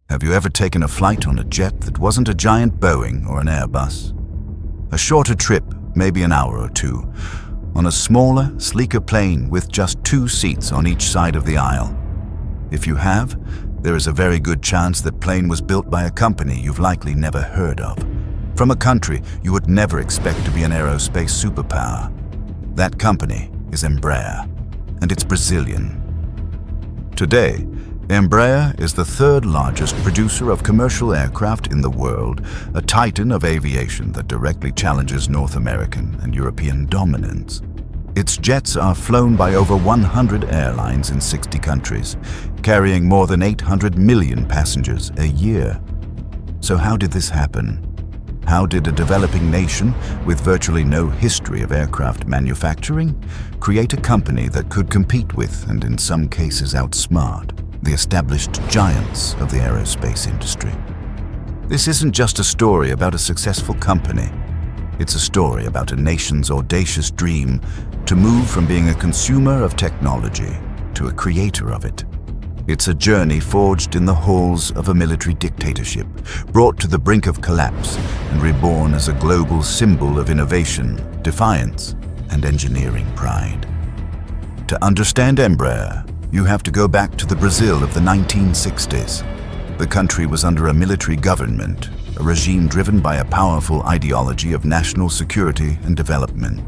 Have you ever taken a flight on a jet that wasn't a giant Boeing or an Airbus? A shorter trip, maybe an hour or two, on a smaller, sleeker plane with just 2 seats on each side of the aisle. If you have, there is a very good chance that plane was built by a company you've likely never heard of, from a country you would never expect to be an aerospace superpower. That company is Embraer, and it's Brazilian. Today, Embraer is the 3rd largest producer of commercial aircraft in the world, a titan of aviation that directly challenges North American and European dominance. Its jets are flown by over 100 airlines in 60 countries, carrying more than 800 million passengers a year. So how did this happen? How did a developing nation with virtually no history of aircraft manufacturing create a company that could compete with, and in some cases outsmart, the established giants of the aerospace industry? This isn't just a story about a successful company. It's a story about a nation's audacious dream to move from being a consumer of technology to a creator of it. It's a journey forged in the halls of a military dictatorship, brought to the brink of collapse and reborn as a global symbol of innovation, defiance, and engineering pride. To understand Embraer, you have to go back to the Brazil of the 1960s. The country was under a military government, a regime driven by a powerful ideology of national security and development.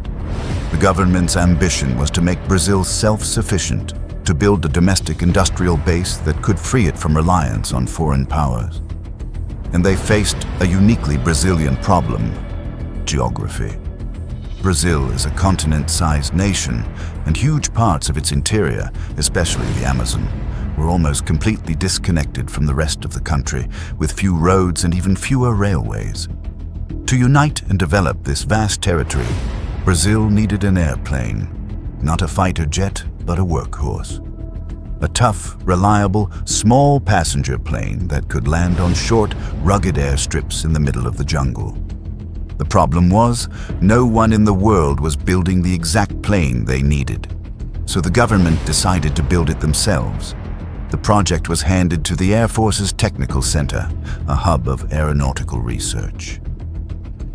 The government's ambition was to make Brazil self-sufficient, to build a domestic industrial base that could free it from reliance on foreign powers. And they faced a uniquely Brazilian problem: geography. Brazil is a continent-sized nation, and huge parts of its interior, especially the Amazon, were almost completely disconnected from the rest of the country, with few roads and even fewer railways. To unite and develop this vast territory, Brazil needed an airplane, not a fighter jet, but a workhorse. A tough, reliable, small passenger plane that could land on short, rugged airstrips in the middle of the jungle. The problem was, no one in the world was building the exact plane they needed. So the government decided to build it themselves. The project was handed to the Air Force's Technical Center, a hub of aeronautical research.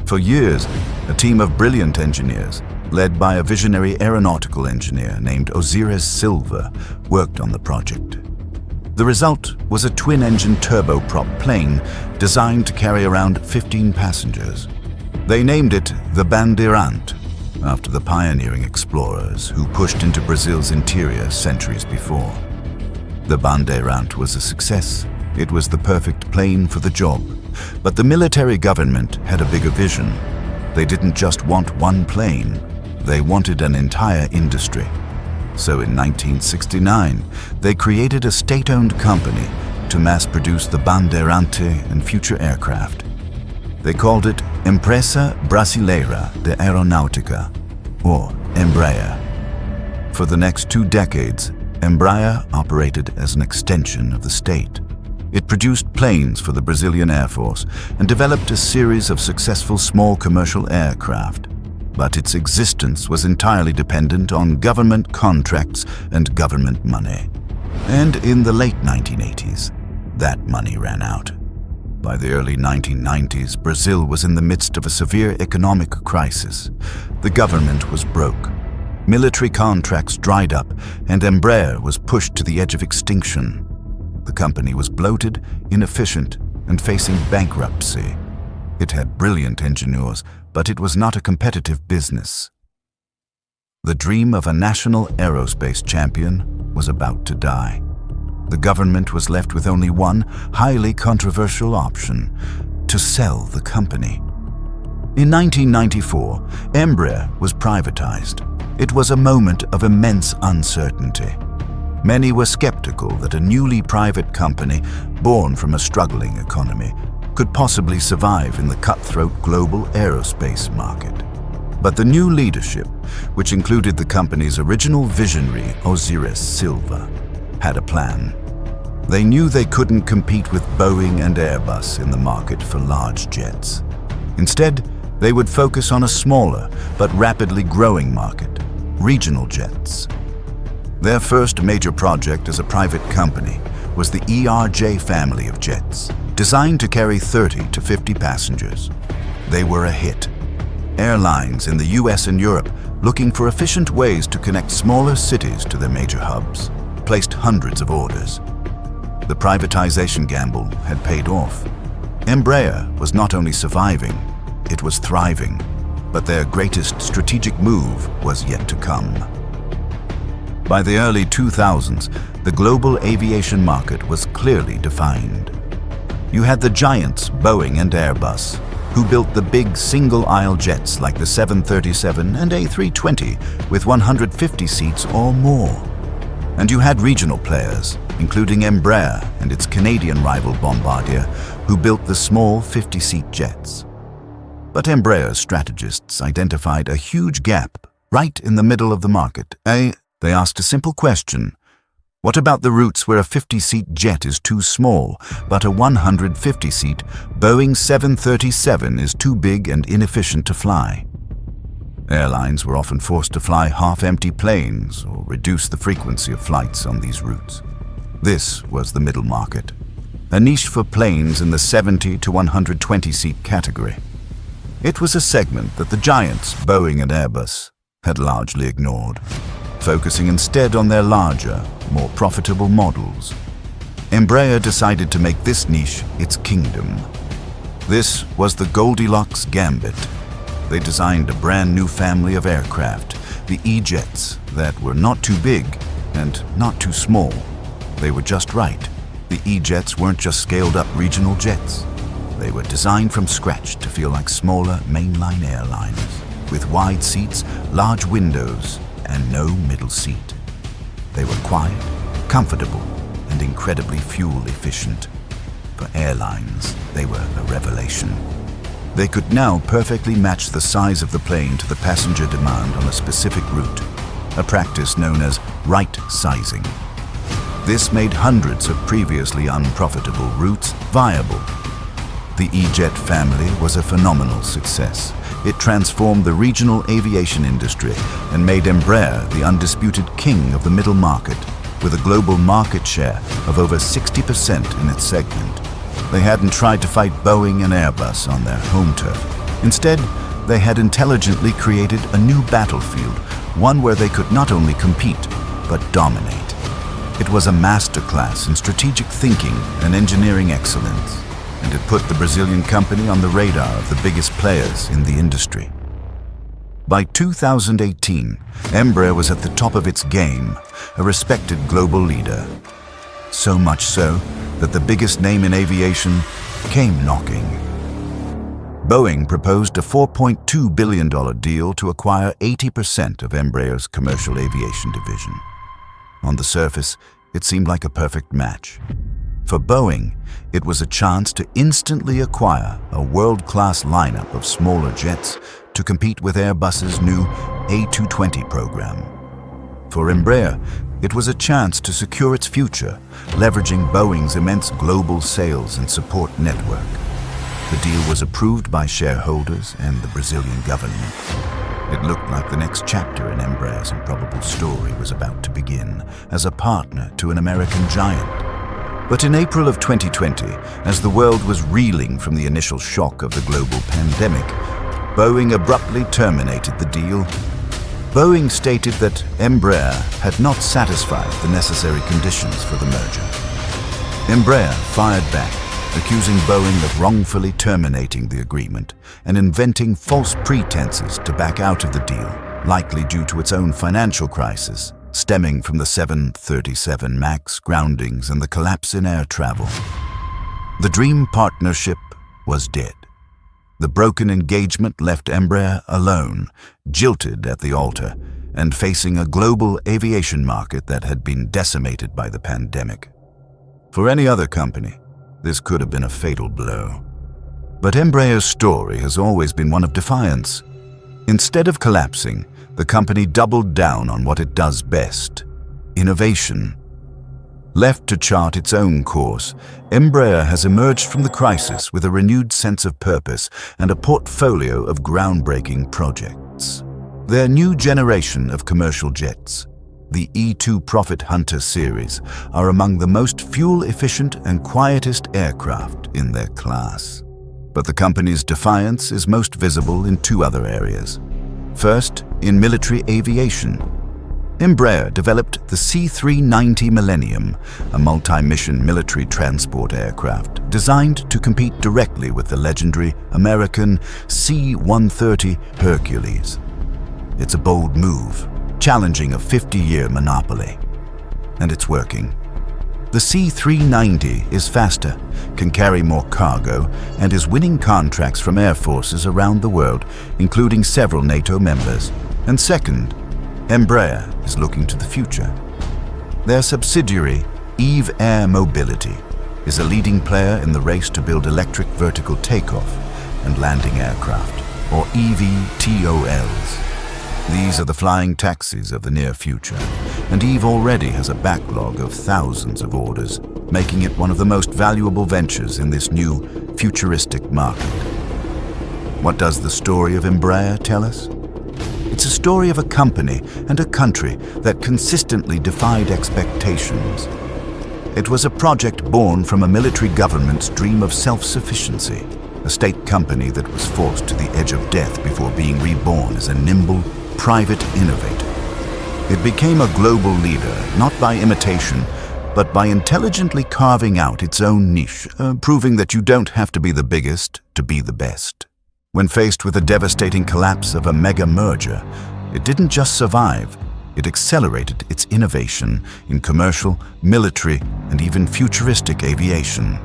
For years, a team of brilliant engineers, led by a visionary aeronautical engineer named Osiris Silva, worked on the project. The result was a twin-engine turboprop plane designed to carry around 15 passengers. They named it the Bandeirante, after the pioneering explorers who pushed into Brazil's interior centuries before. The Bandeirante was a success. It was the perfect plane for the job. But the military government had a bigger vision. They didn't just want one plane, they wanted an entire industry. So in 1969, they created a state-owned company to mass-produce the Bandeirante and future aircraft. They called it Empresa Brasileira de Aeronáutica, or Embraer. For the next 2 decades, Embraer operated as an extension of the state. It produced planes for the Brazilian Air Force and developed a series of successful small commercial aircraft. But its existence was entirely dependent on government contracts and government money. And in the late 1980s, that money ran out. By the early 1990s, Brazil was in the midst of a severe economic crisis. The government was broke. Military contracts dried up, and Embraer was pushed to the edge of extinction. The company was bloated, inefficient, and facing bankruptcy. It had brilliant engineers, but it was not a competitive business. The dream of a national aerospace champion was about to die. The government was left with only one highly controversial option: to sell the company. In 1994, Embraer was privatized. It was a moment of immense uncertainty. Many were skeptical that a newly private company, born from a struggling economy, could possibly survive in the cutthroat global aerospace market. But the new leadership, which included the company's original visionary, Osiris Silva, had a plan. They knew they couldn't compete with Boeing and Airbus in the market for large jets. Instead, they would focus on a smaller but rapidly growing market: regional jets. Their first major project as a private company was the ERJ family of jets, designed to carry 30 to 50 passengers. They were a hit. Airlines in the US and Europe, looking for efficient ways to connect smaller cities to their major hubs, placed hundreds of orders. The privatization gamble had paid off. Embraer was not only surviving, it was thriving, but their greatest strategic move was yet to come. By the early 2000s, the global aviation market was clearly defined. You had the giants Boeing and Airbus, who built the big single-aisle jets like the 737 and A320 with 150 seats or more. And you had regional players, including Embraer and its Canadian rival Bombardier, who built the small 50-seat jets. But Embraer's strategists identified a huge gap right in the middle of the market. They asked a simple question. What about the routes where a 50-seat jet is too small, but a 150-seat Boeing 737 is too big and inefficient to fly? Airlines were often forced to fly half-empty planes or reduce the frequency of flights on these routes. This was the middle market, a niche for planes in the 70 to 120-seat category. It was a segment that the giants Boeing and Airbus had largely ignored, focusing instead on their larger, more profitable models. Embraer decided to make this niche its kingdom. This was the Goldilocks Gambit. They designed a brand new family of aircraft, the E-jets, that were not too big and not too small. They were just right. The E-jets weren't just scaled-up regional jets. They were designed from scratch to feel like smaller mainline airliners, with wide seats, large windows, and no middle seat. They were quiet, comfortable, and incredibly fuel efficient. For airlines, they were a revelation. They could now perfectly match the size of the plane to the passenger demand on a specific route, a practice known as right sizing. This made hundreds of previously unprofitable routes viable. The E-jet family was a phenomenal success. It transformed the regional aviation industry and made Embraer the undisputed king of the middle market, with a global market share of over 60% in its segment. They hadn't tried to fight Boeing and Airbus on their home turf. Instead, they had intelligently created a new battlefield, one where they could not only compete, but dominate. It was a masterclass in strategic thinking and engineering excellence, and it put the Brazilian company on the radar of the biggest players in the industry. By 2018, Embraer was at the top of its game, a respected global leader. So much so that the biggest name in aviation came knocking. Boeing proposed a $4.2 billion deal to acquire 80% of Embraer's commercial aviation division. On the surface, it seemed like a perfect match. For Boeing, it was a chance to instantly acquire a world-class lineup of smaller jets to compete with Airbus's new A220 program. For Embraer, it was a chance to secure its future, leveraging Boeing's immense global sales and support network. The deal was approved by shareholders and the Brazilian government. It looked like the next chapter in Embraer's improbable story was about to begin as a partner to an American giant. But in April of 2020, as the world was reeling from the initial shock of the global pandemic, Boeing abruptly terminated the deal. Boeing stated that Embraer had not satisfied the necessary conditions for the merger. Embraer fired back, accusing Boeing of wrongfully terminating the agreement and inventing false pretenses to back out of the deal, likely due to its own financial crisis, stemming from the 737 MAX groundings and the collapse in air travel. The dream partnership was dead. The broken engagement left Embraer alone, jilted at the altar, and facing a global aviation market that had been decimated by the pandemic. For any other company, this could have been a fatal blow. But Embraer's story has always been one of defiance. Instead of collapsing, the company doubled down on what it does best: innovation. Left to chart its own course, Embraer has emerged from the crisis with a renewed sense of purpose and a portfolio of groundbreaking projects. Their new generation of commercial jets, the E2 Profit Hunter series are among the most fuel-efficient and quietest aircraft in their class. But the company's defiance is most visible in two other areas. First, in military aviation. Embraer developed the C-390 Millennium, a multi-mission military transport aircraft designed to compete directly with the legendary American C-130 Hercules. It's a bold move, challenging a 50-year monopoly. And it's working. The C-390 is faster, can carry more cargo, and is winning contracts from air forces around the world, including several NATO members. And second, Embraer is looking to the future. Their subsidiary, Eve Air Mobility, is a leading player in the race to build electric vertical takeoff and landing aircraft, or eVTOLs. These are the flying taxis of the near future, and Eve already has a backlog of thousands of orders, making it one of the most valuable ventures in this new, futuristic market. What does the story of Embraer tell us? It's a story of a company and a country that consistently defied expectations. It was a project born from a military government's dream of self-sufficiency, a state company that was forced to the edge of death before being reborn as a nimble, private innovator. It became a global leader, not by imitation, but by intelligently carving out its own niche, proving that you don't have to be the biggest to be the best. When faced with the devastating collapse of a mega merger, it didn't just survive, it accelerated its innovation in commercial, military, and even futuristic aviation.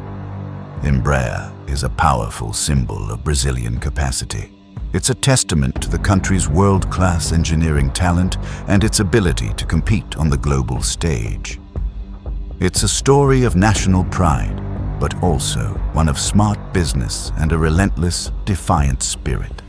Embraer is a powerful symbol of Brazilian capacity. It's a testament to the country's world-class engineering talent and its ability to compete on the global stage. It's a story of national pride, but also one of smart business and a relentless, defiant spirit.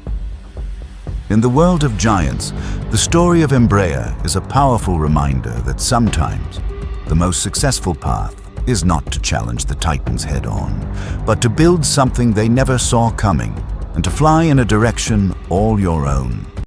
In the world of giants, the story of Embraer is a powerful reminder that sometimes the most successful path is not to challenge the titans head-on, but to build something they never saw coming and to fly in a direction all your own.